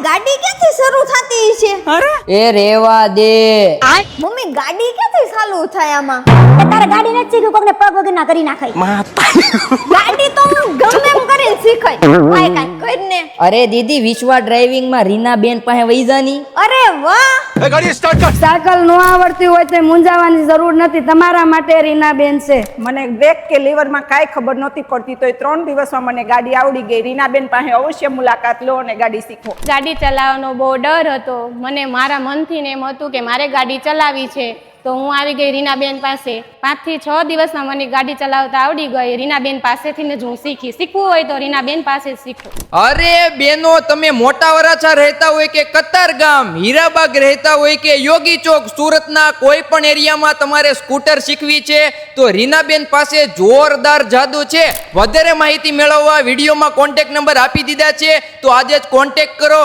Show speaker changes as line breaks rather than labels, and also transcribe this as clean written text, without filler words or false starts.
ગાડી ક્યાંથી શરૂ થતી છે?
અરે
એ રેવા દે.
મમ્મી ગાડી ક્યાંથી ચાલુ થાય આમાં?
એ તારે ગાડી નથી શીખ્યું, કોકને પગ વગર ના કરી નાખાય.
ગાડી તો હું ગમે એમ કરીને શીખાય. કાઈ કાઈ કરીને.
અરે દીદી વિશ્વા ડ્રાઇવિંગ માં રીના બેન પાસે વઈ જાની.
અરે વાહ.
સાયકલ નો આવડતી હોય તો મૂંઝાવાની જરૂર નથી, તમારા માટે રીના બેન છે.
મને બ્રેક કે લીવરમાં કાંઈ ખબર નહોતી પડતી, તો 3 દિવસમાં મને ગાડી આવડી ગઈ. રીનાબેન પાસે અવશ્ય મુલાકાત લો અને ગાડી શીખો.
ગાડી ચલાવવાનો બહુ ડર હતો મને. મારા મનથી ને એમ હતું કે મારે ગાડી ચલાવવી છે, તો હું આવી ગઈ રીનાબેન પાસે. 5 થી 6 દિવસમાં મને ગાડી ચલાવતા આવડી ગઈ. રીનાબેન પાસેથી જ હું શીખી. શીખવું હોય તો રીનાબેન પાસે જ શીખો.
અરે બેનો, તમે મોટા વરાછા રહેતા હોય કે કતારગામ, હીરાબાગ રહેતા હોય કે યોગી ચોક, સુરતના કોઈ પણ એરિયામાં તમારે સ્કૂટર શીખવી છે તો રીનાબેન પાસે જોરદાર જાદુ છે. વધારે માહિતી મેળવવા વિડીયોમાં કોન્ટેક્ટ નંબર આપી દીધા છે, તો આજે જ કોન્ટેક્ટ કરો.